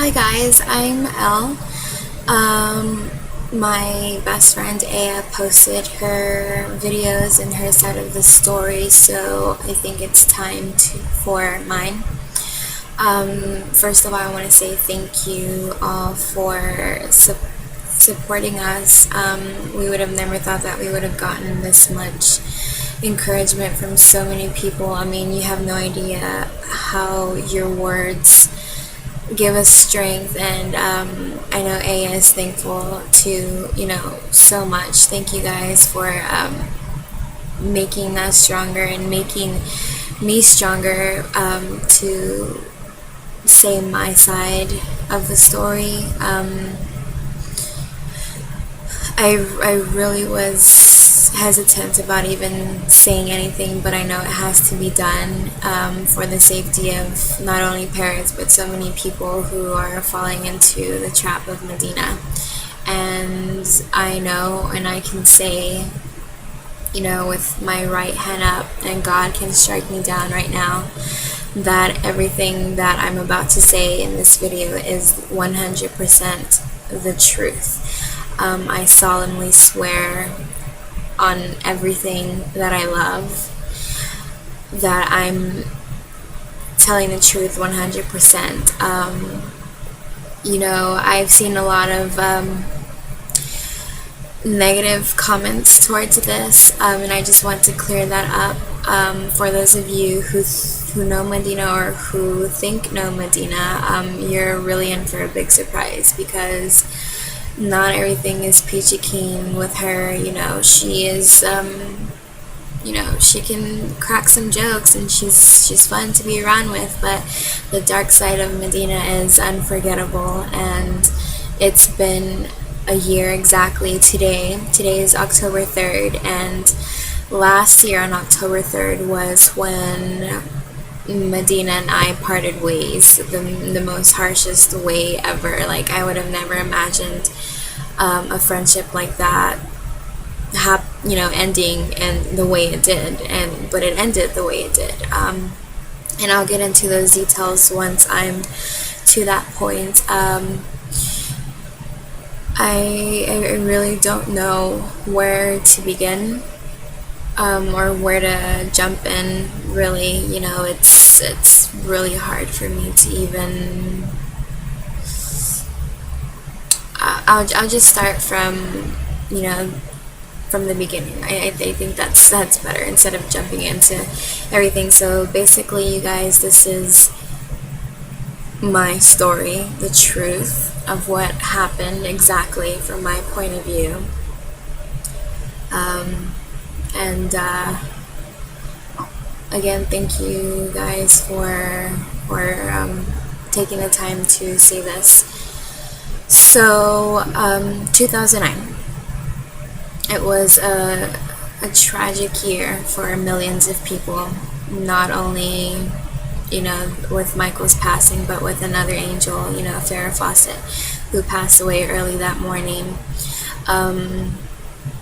Hi guys, I'm Elle. My best friend Aya posted her videos and her side of the story, so I think it's time for mine. First of all, I want to say thank you all for supporting us. We would have never thought that we would have gotten this much encouragement from so many people. I mean, you have no idea how your words give us strength, and I know Aya is thankful to so much. Thank you guys for making us stronger and making me stronger to say my side of the story. I really was hesitant about even saying anything, but I know it has to be done for the safety of not only parents but so many people who are falling into the trap of Medina. And I know, and I can say, with my right hand up, and God can strike me down right now, that everything that I'm about to say in this video is 100% the truth. I solemnly swear on everything that I love that I'm telling the truth 100%. I've seen a lot of negative comments towards this, and I just want to clear that up. For those of you who know Medina or who think know Medina, you're really in for a big surprise, because not everything is peachy keen with her. She is she can crack some jokes, and she's fun to be around with, but the dark side of Medina is unforgettable. And it's been a year exactly today. Today is October 3rd, and last year on October 3rd was when Medina and I parted ways, the most harshest way ever. Like, I would have never imagined a friendship like that ending and the way it did, but it ended the way it did. And I'll get into those details once I'm to that point. I really don't know where to begin, or where to jump in. Really, it's really hard for me to even. I'll just start from from the beginning. I think that's better, instead of jumping into everything. So basically, you guys, this is my story, the truth of what happened exactly from my point of view. And again, thank you guys for taking the time to see this. So 2009, it was a tragic year for millions of people, not only with Michael's passing, but with another angel, Farrah Fawcett, who passed away early that morning.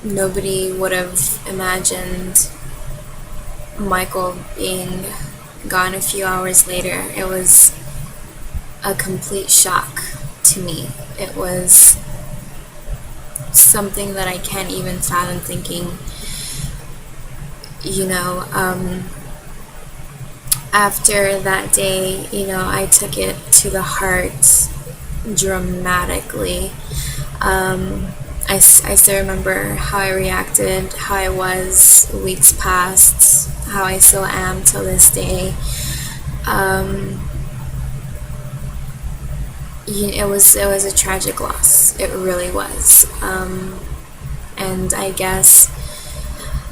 Nobody would have imagined Michael being gone a few hours later. It was a complete shock to me. It was something that I can't even fathom thinking. After that day, I took it to the heart dramatically. I still remember how I reacted, how I was weeks past, how I still am till this day. It was a tragic loss. It really was. And I guess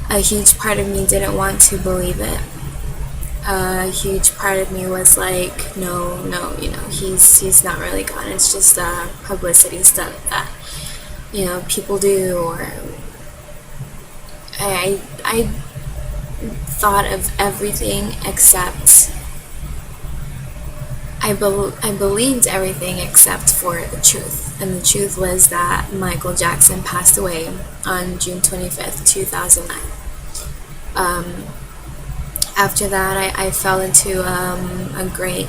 a huge part of me didn't want to believe it. A huge part of me was like, no, he's not really gone. It's just a publicity stunt that people do. Or I thought of everything except I believed everything except for the truth. And the truth was that Michael Jackson passed away on June 25th, 2009. After that, I fell into a great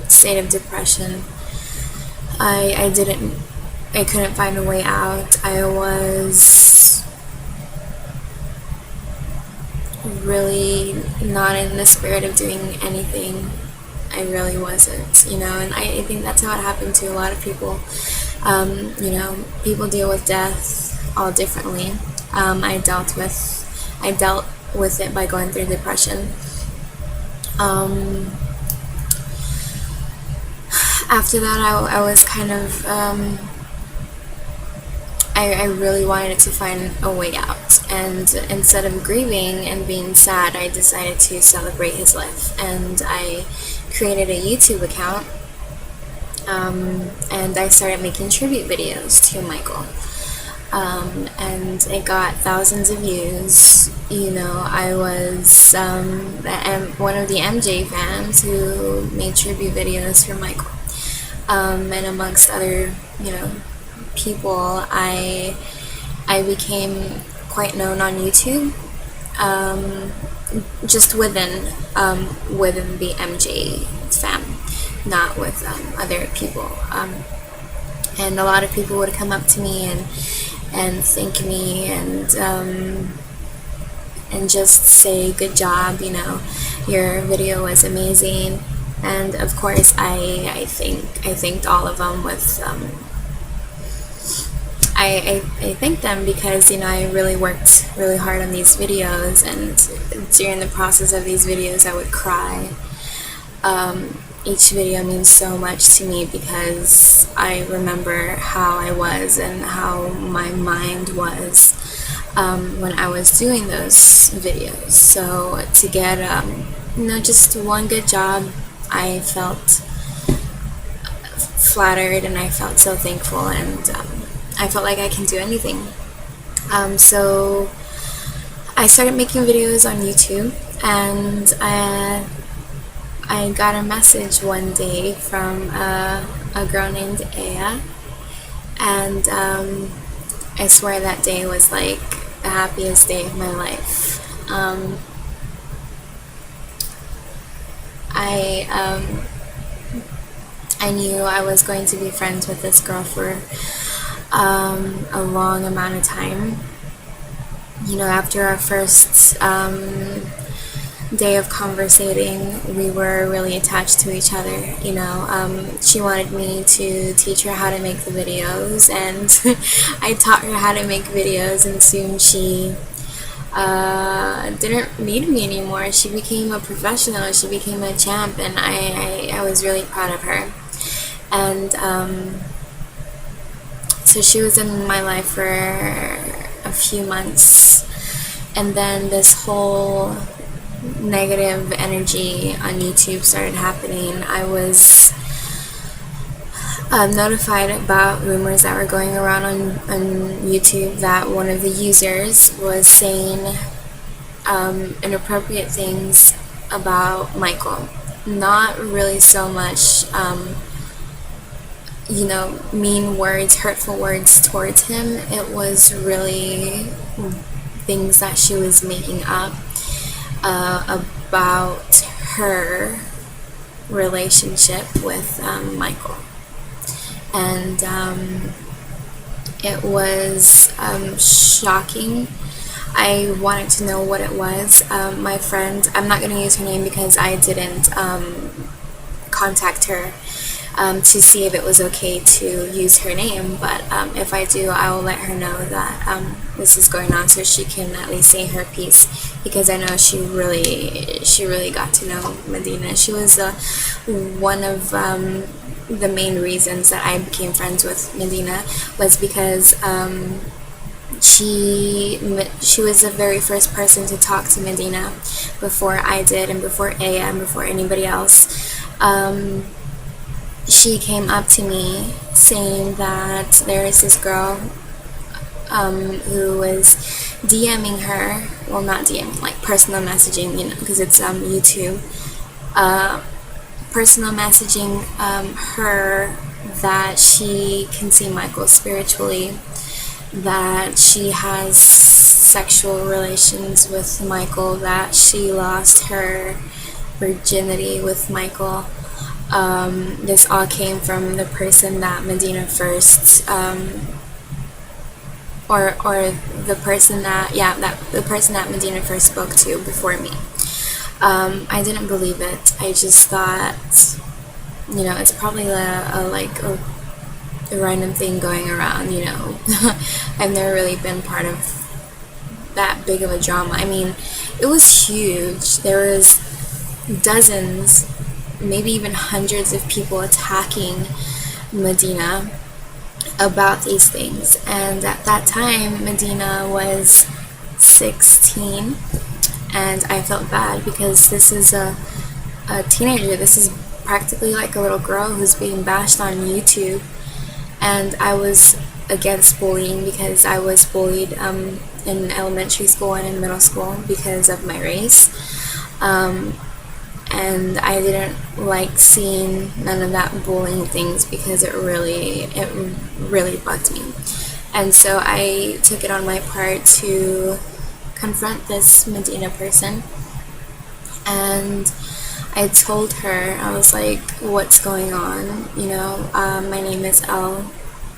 state of depression. I couldn't find a way out. I was really not in the spirit of doing anything. I really wasn't, and I think that's how it happened to a lot of people. People deal with death all differently. I dealt with it by going through depression. After that, I was kind of, I really wanted to find a way out. And instead of grieving and being sad, I decided to celebrate his life. And I created a YouTube account, and I started making tribute videos to Michael. And it got thousands of views. I was one of the MJ fans who made tribute videos for Michael. And amongst other, people, I became quite known on YouTube, just within the MJ fam, not with other people. And a lot of people would come up to me and thank me and just say, good job, your video was amazing. And of course, I thanked all of them with I thank them because I really worked really hard on these videos, and during the process of these videos I would cry. Each video means so much to me because I remember how I was and how my mind was when I was doing those videos. So to get just one good job, I felt flattered, and I felt so thankful, and I felt like I can do anything. So I started making videos on YouTube, and I got a message one day from a girl named Aya, and I swear that day was like the happiest day of my life. I knew I was going to be friends with this girl for a long amount of time. After our first day of conversating, we were really attached to each other. She wanted me to teach her how to make the videos, and I taught her how to make videos, and soon she didn't need me anymore. She became a professional, she became a champ, and I was really proud of her. And so she was in my life for a few months, and then this whole negative energy on YouTube started happening. I was notified about rumors that were going around on YouTube that one of the users was saying inappropriate things about Michael. Not really so much mean words, hurtful words towards him. It was really things that she was making up about her relationship with Michael. And it was shocking. I wanted to know what it was. My friend, I'm not going to use her name because I didn't contact her to see if it was okay to use her name, but if I do, I will let her know that this is going on, so she can at least say her piece, because I know she really got to know Medina. She was one of the main reasons that I became friends with Medina, was because she was the very first person to talk to Medina before I did, and before Aya, and before anybody else. She came up to me saying that there is this girl who was DMing her, well, not DMing, like personal messaging, because it's YouTube, personal messaging her that she can see Michael spiritually, that she has sexual relations with Michael, that she lost her virginity with Michael. This all came from the person that Medina first, or the person that, yeah, that the person that Medina first spoke to before me. I didn't believe it. I just thought, it's probably a random thing going around. I've never really been part of that big of a drama. I mean, it was huge. There was dozens, maybe even hundreds of people attacking Medina about these things. And at that time, Medina was 16, and I felt bad because this is a teenager. This is practically like a little girl who's being bashed on YouTube. And I was against bullying because I was bullied in elementary school and in middle school because of my race. And I didn't like seeing none of that bullying things because it really bugged me. And so I took it on my part to confront this Medina person, and I told her, I was like, what's going on? My name is Elle.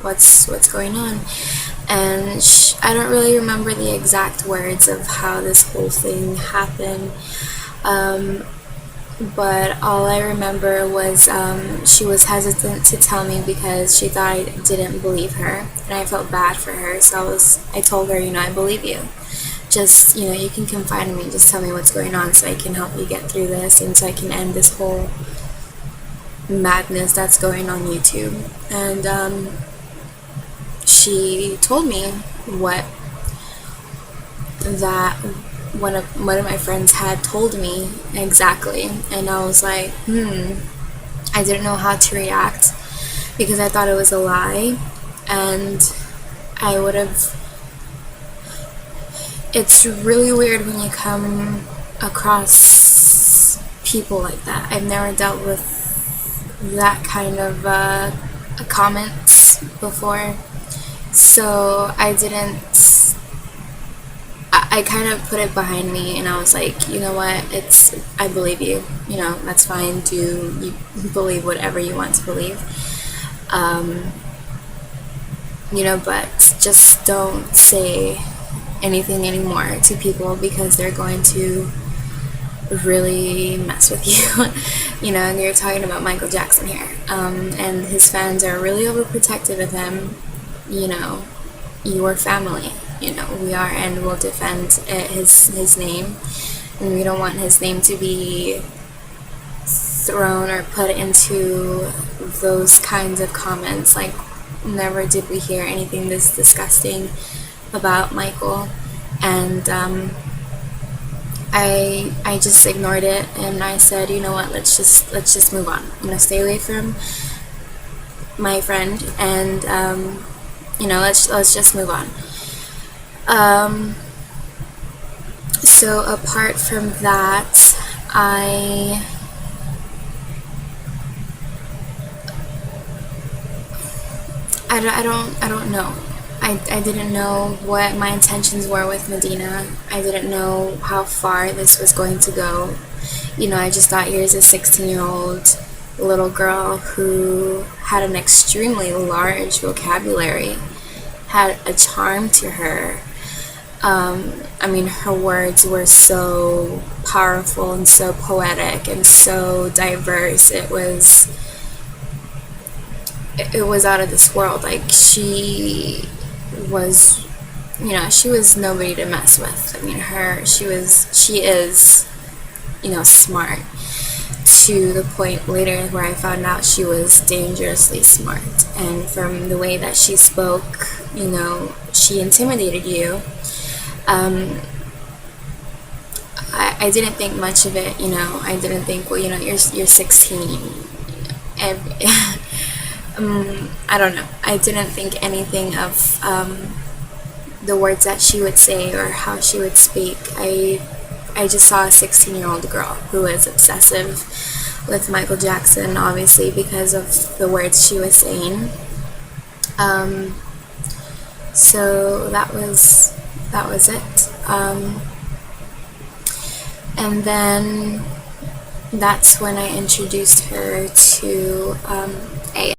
What's going on? And I don't really remember the exact words of how this whole thing happened. But all I remember was she was hesitant to tell me because she thought I didn't believe her, and I felt bad for her. So I told her, I believe you. Just, you can confide in me. Just tell me what's going on so I can help you get through this, and so I can end this whole madness that's going on YouTube. And she told me what that one of my friends had told me exactly, and I was like, I didn't know how to react because I thought it was a lie, and I would have. It's really weird when you come across people like that. I've never dealt with that kind of comments before, so I kind of put it behind me, and I was like, you know what, I believe you, that's fine, you believe whatever you want to believe, but just don't say anything anymore to people because they're going to really mess with you. And you're talking about Michael Jackson here, and his fans are really overprotective of him. Your family, we are, and we'll defend his name, and we don't want his name to be thrown or put into those kinds of comments. Like, never did we hear anything this disgusting about Michael, and I just ignored it, and I said, you know what, let's just move on. I'm gonna stay away from my friend, and let's just move on. So apart from that, I don't know. I didn't know what my intentions were with Medina. I didn't know how far this was going to go. I just thought, here's a 16-year-old little girl who had an extremely large vocabulary, had a charm to her. Her words were so powerful and so poetic and so diverse. It was out of this world. Like, she was nobody to mess with. She is smart, to the point later where I found out she was dangerously smart. And from the way that she spoke, she intimidated you. I didn't think much of it. I didn't think, well, you're 16. I don't know. I didn't think anything of the words that she would say or how she would speak. I just saw a 16-year-old girl who was obsessive with Michael Jackson, obviously because of the words she was saying. So that was it. And then, that's when I introduced her to AA.